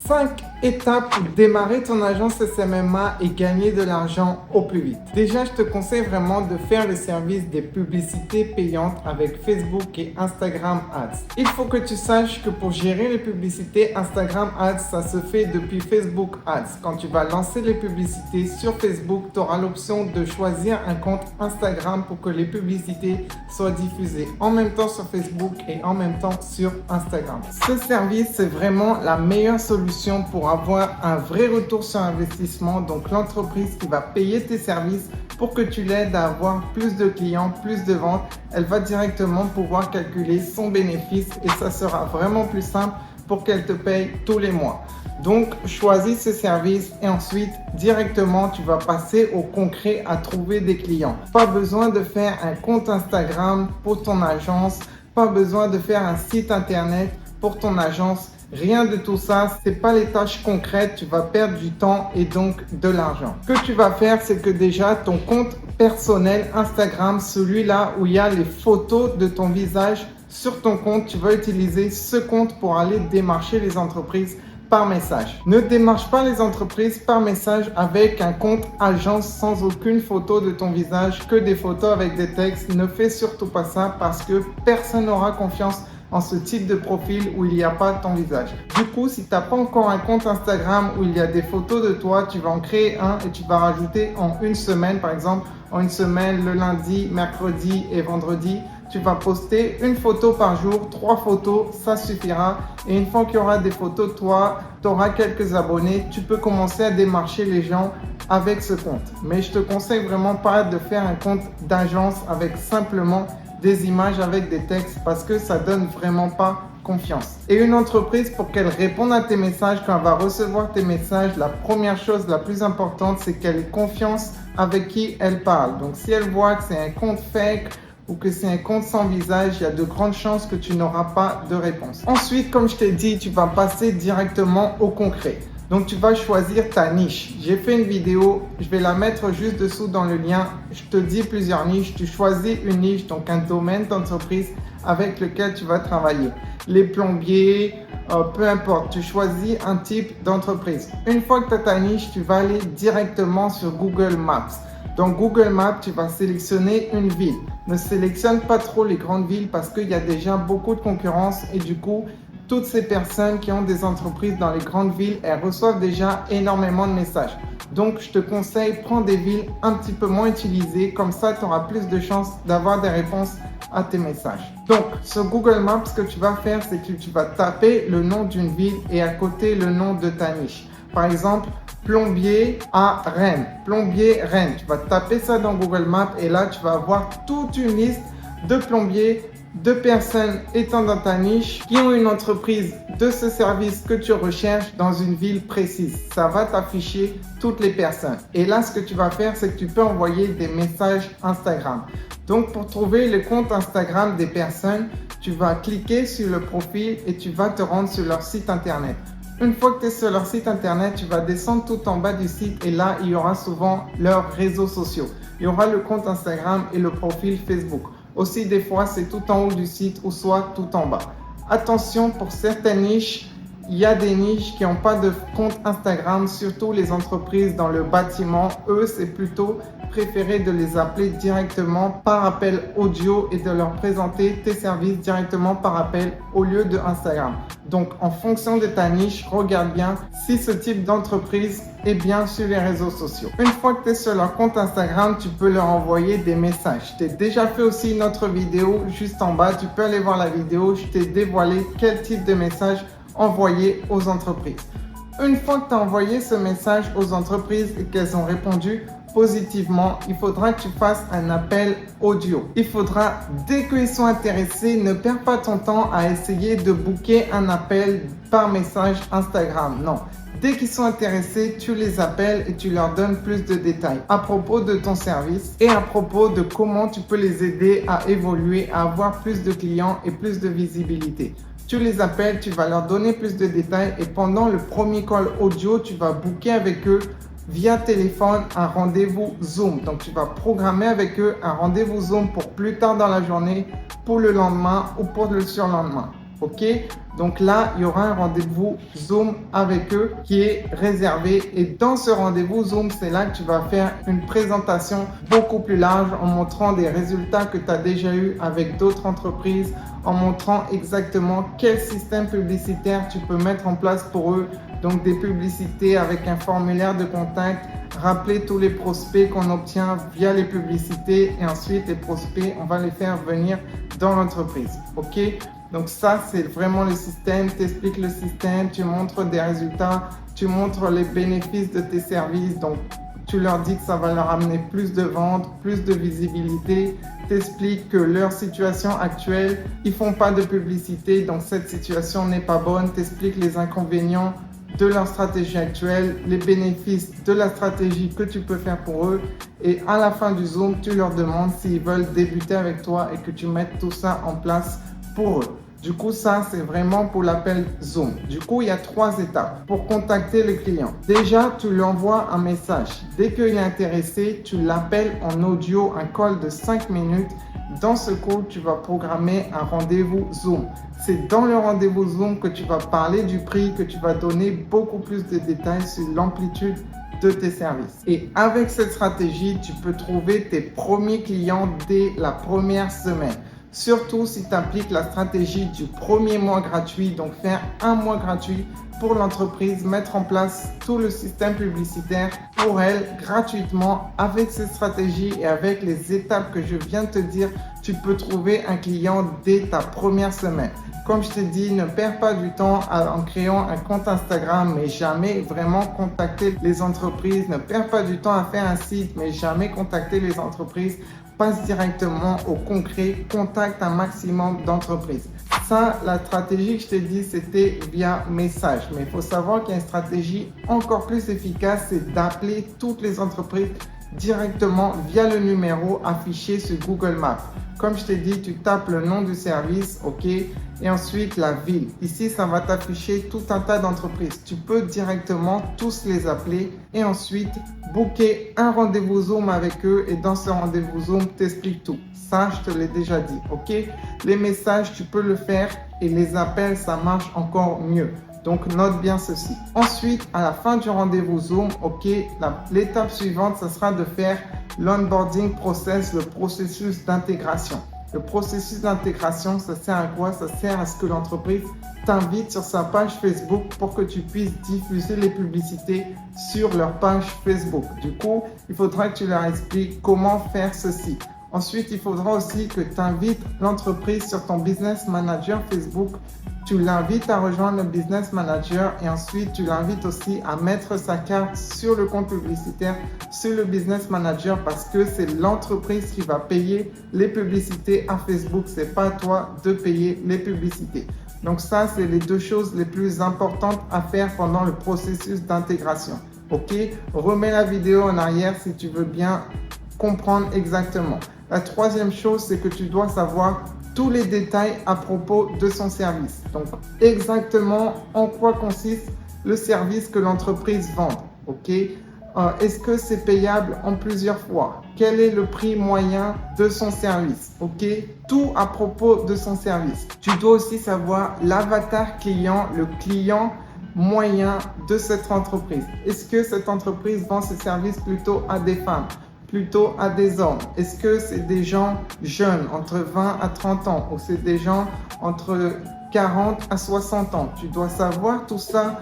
5 étapes pour démarrer ton agence SMMA et gagner de l'argent au plus vite. Déjà, je te conseille vraiment de faire le service des publicités payantes avec Facebook et Instagram Ads. Il faut que tu saches que pour gérer les publicités Instagram Ads, ça se fait depuis Facebook Ads. Quand tu vas lancer les publicités sur Facebook, tu auras l'option de choisir un compte Instagram pour que les publicités soient diffusées en même temps sur Facebook et en même temps sur Instagram. Ce service, c'est vraiment la meilleure solution pour avoir un vrai retour sur investissement. Donc l'entreprise qui va payer tes services pour que tu l'aides à avoir plus de clients, plus de ventes, elle va directement pouvoir calculer son bénéfice et ça sera vraiment plus simple pour qu'elle te paye tous les mois. Donc, choisis ce service et ensuite, directement, tu vas passer au concret à trouver des clients. Pas besoin de faire un compte Instagram pour ton agence, pas besoin de faire un site internet pour ton agence. Rien de tout ça, c'est pas les tâches concrètes, tu vas perdre du temps et donc de l'argent. Ce que tu vas faire, c'est que déjà ton compte personnel Instagram, celui-là où il y a les photos de ton visage sur ton compte, tu vas utiliser ce compte pour aller démarcher les entreprises par message. Ne démarche pas les entreprises par message avec un compte agence sans aucune photo de ton visage, que des photos avec des textes. Ne fais surtout pas ça parce que personne n'aura confiance en ce type de profil où il n'y a pas ton visage. Du coup, si tu n'as pas encore un compte Instagram où il y a des photos de toi, tu vas en créer un et tu vas rajouter en une semaine, par exemple, en une semaine, le lundi, mercredi et vendredi, tu vas poster une photo par jour, 3 photos, ça suffira. Et une fois qu'il y aura des photos de toi, tu auras quelques abonnés, tu peux commencer à démarcher les gens avec ce compte. Mais je te conseille vraiment pas de faire un compte d'agence avec simplement des images avec des textes parce que ça donne vraiment pas confiance. Et une entreprise, pour qu'elle réponde à tes messages, quand elle va recevoir tes messages, la première chose la plus importante, c'est qu'elle ait confiance avec qui elle parle. Donc si elle voit que c'est un compte fake ou que c'est un compte sans visage, il y a de grandes chances que tu n'auras pas de réponse. Ensuite, comme je t'ai dit, tu vas passer directement au concret. Donc, tu vas choisir ta niche. J'ai fait une vidéo, je vais la mettre juste dessous dans le lien. Je te dis plusieurs niches. Tu choisis une niche, donc un domaine d'entreprise avec lequel tu vas travailler. Les plombiers, peu importe, tu choisis un type d'entreprise. Une fois que tu as ta niche, tu vas aller directement sur Google Maps. Dans Google Maps, tu vas sélectionner une ville. Ne sélectionne pas trop les grandes villes parce qu'il y a déjà beaucoup de concurrence et du coup, toutes ces personnes qui ont des entreprises dans les grandes villes, elles reçoivent déjà énormément de messages. Donc, je te conseille, prends des villes un petit peu moins utilisées. Comme ça, tu auras plus de chances d'avoir des réponses à tes messages. Donc, sur Google Maps, ce que tu vas faire, c'est que tu vas taper le nom d'une ville et à côté le nom de ta niche. Par exemple, plombier à Rennes. Plombier Rennes. Tu vas taper ça dans Google Maps et là, tu vas avoir toute une liste de plombiers, de personnes étant dans ta niche qui ont une entreprise de ce service que tu recherches dans une ville précise. Ça va t'afficher toutes les personnes. Et là, ce que tu vas faire, c'est que tu peux envoyer des messages Instagram. Donc, pour trouver le compte Instagram des personnes, tu vas cliquer sur le profil et tu vas te rendre sur leur site internet. Une fois que tu es sur leur site internet, tu vas descendre tout en bas du site et là, il y aura souvent leurs réseaux sociaux. Il y aura le compte Instagram et le profil Facebook. Aussi, des fois, c'est tout en haut du site ou soit tout en bas. Attention, pour certaines niches, il y a des niches qui n'ont pas de compte Instagram, surtout les entreprises dans le bâtiment. Eux, c'est plutôt préféré de les appeler directement par appel audio et de leur présenter tes services directement par appel au lieu de Instagram. Donc, en fonction de ta niche, regarde bien si ce type d'entreprise est bien sur les réseaux sociaux. Une fois que tu es sur leur compte Instagram, tu peux leur envoyer des messages. Je t'ai déjà fait aussi une autre vidéo juste en bas. Tu peux aller voir la vidéo. Je t'ai dévoilé quel type de message envoyer aux entreprises. Une fois que tu as envoyé ce message aux entreprises et qu'elles ont répondu positivement, il faudra que tu fasses un appel audio. Il faudra, dès qu'ils sont intéressés, ne perds pas ton temps à essayer de booker un appel par message Instagram. Non. Dès qu'ils sont intéressés, tu les appelles et tu leur donnes plus de détails à propos de ton service et à propos de comment tu peux les aider à évoluer, à avoir plus de clients et plus de visibilité. Tu les appelles, tu vas leur donner plus de détails et pendant le premier call audio, tu vas booker avec eux via téléphone un rendez-vous Zoom. Donc, tu vas programmer avec eux un rendez-vous Zoom pour plus tard dans la journée, pour le lendemain ou pour le surlendemain. Ok, donc là, il y aura un rendez-vous Zoom avec eux qui est réservé. Et dans ce rendez-vous Zoom, c'est là que tu vas faire une présentation beaucoup plus large en montrant des résultats que tu as déjà eu avec d'autres entreprises, en montrant exactement quel système publicitaire tu peux mettre en place pour eux. Donc des publicités avec un formulaire de contact, rappeler tous les prospects qu'on obtient via les publicités et ensuite les prospects, on va les faire venir dans l'entreprise. Ok? Donc ça, c'est vraiment le système, tu expliques le système, tu montres des résultats, tu montres les bénéfices de tes services. Donc tu leur dis que ça va leur amener plus de ventes, plus de visibilité, tu expliques que leur situation actuelle, ils font pas de publicité, donc cette situation n'est pas bonne, tu expliques les inconvénients de leur stratégie actuelle, les bénéfices de la stratégie que tu peux faire pour eux et à la fin du Zoom, tu leur demandes s'ils veulent débuter avec toi et que tu mettes tout ça en place pour eux. Du coup, ça, c'est vraiment pour l'appel Zoom. Du coup, il y a 3 étapes pour contacter le client. Déjà, tu lui envoies un message. Dès qu'il est intéressé, tu l'appelles en audio, un call de 5 minutes. Dans ce call, tu vas programmer un rendez-vous Zoom. C'est dans le rendez-vous Zoom que tu vas parler du prix, que tu vas donner beaucoup plus de détails sur l'amplitude de tes services. Et avec cette stratégie, tu peux trouver tes premiers clients dès la première semaine. Surtout si tu appliques la stratégie du premier mois gratuit, donc faire un mois gratuit pour l'entreprise, mettre en place tout le système publicitaire pour elle gratuitement. Avec cette stratégie et avec les étapes que je viens de te dire, tu peux trouver un client dès ta première semaine. Comme je t'ai dit, ne perds pas du temps en créant un compte Instagram, mais jamais vraiment contacter les entreprises. Ne perds pas du temps à faire un site, mais jamais contacter les entreprises. Passe directement au concret, contacte un maximum d'entreprises. Ça, la stratégie que je t'ai dit, c'était via message. Mais il faut savoir qu'il y a une stratégie encore plus efficace, c'est d'appeler toutes les entreprises directement via le numéro affiché sur Google Maps. Comme je t'ai dit, tu tapes le nom du service, ok, et ensuite la ville. Ici, ça va t'afficher tout un tas d'entreprises. Tu peux directement tous les appeler et ensuite booker un rendez-vous Zoom avec eux. Et dans ce rendez-vous Zoom, t'explique tout. Ça, je te l'ai déjà dit, ok. Les messages, tu peux le faire et les appels, ça marche encore mieux. Donc, note bien ceci. Ensuite, à la fin du rendez-vous Zoom, ok, l'étape suivante, ce sera de faire l'onboarding process, le processus d'intégration. Le processus d'intégration, ça sert à quoi? Ça sert à ce que l'entreprise t'invite sur sa page Facebook pour que tu puisses diffuser les publicités sur leur page Facebook. Du coup, il faudra que tu leur expliques comment faire ceci. Ensuite, il faudra aussi que tu invites l'entreprise sur ton business manager Facebook. Tu l'invites à rejoindre le business manager et ensuite tu l'invites aussi à mettre sa carte sur le compte publicitaire, sur le business manager parce que c'est l'entreprise qui va payer les publicités à Facebook. C'est pas à toi de payer les publicités. Donc ça, c'est les 2 choses les plus importantes à faire pendant le processus d'intégration. Ok, remets la vidéo en arrière si tu veux bien comprendre exactement. La 3e chose, c'est que tu dois savoir tous les détails à propos de son service. Donc, exactement en quoi consiste le service que l'entreprise vend. Ok, est-ce que c'est payable en plusieurs fois? Quel est le prix moyen de son service? Ok, tout à propos de son service. Tu dois aussi savoir l'avatar client, le client moyen de cette entreprise. Est-ce que cette entreprise vend ses services plutôt à des femmes, plutôt à des hommes? Est-ce que c'est des gens jeunes, entre 20 à 30 ans, ou c'est des gens entre 40 à 60 ans? Tu dois savoir tout ça,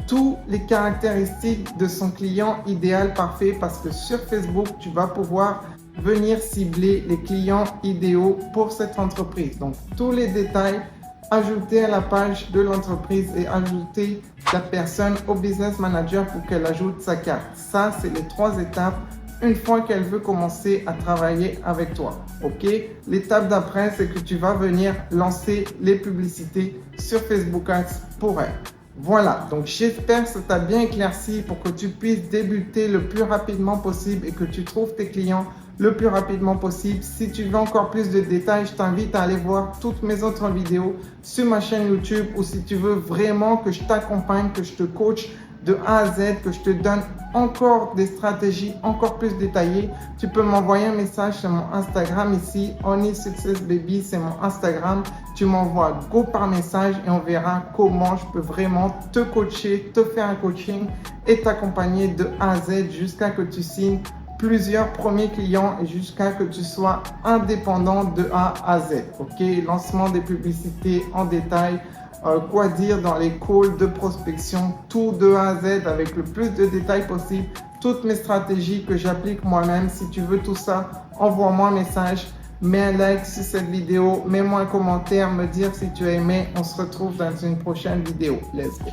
toutes les caractéristiques de son client idéal parfait, parce que sur Facebook, tu vas pouvoir venir cibler les clients idéaux pour cette entreprise. Donc, tous les détails, ajouter à la page de l'entreprise et ajouter la personne au business manager pour qu'elle ajoute sa carte. Ça, c'est les 3 étapes une fois qu'elle veut commencer à travailler avec toi. Ok, l'étape d'après, c'est que tu vas venir lancer les publicités sur Facebook Ads pour elle. Voilà, donc j'espère que ça t'a bien éclairci pour que tu puisses débuter le plus rapidement possible et que tu trouves tes clients le plus rapidement possible. Si tu veux encore plus de détails, je t'invite à aller voir toutes mes autres vidéos sur ma chaîne YouTube, ou si tu veux vraiment que je t'accompagne, que je te coach de A à Z, que je te donne encore des stratégies encore plus détaillées, tu peux m'envoyer un message sur mon Instagram ici, Honey Success Baby, c'est mon Instagram. Tu m'envoies go par message et on verra comment je peux vraiment te coacher, te faire un coaching et t'accompagner de A à Z jusqu'à que tu signes plusieurs premiers clients et jusqu'à que tu sois indépendant de A à Z. Ok, lancement des publicités en détail, quoi dire dans les calls de prospection, tout de A à Z avec le plus de détails possible, toutes mes stratégies que j'applique moi-même. Si tu veux tout ça, envoie-moi un message, mets un like sur cette vidéo, mets-moi un commentaire, me dire si tu as aimé. On se retrouve dans une prochaine vidéo. Let's go.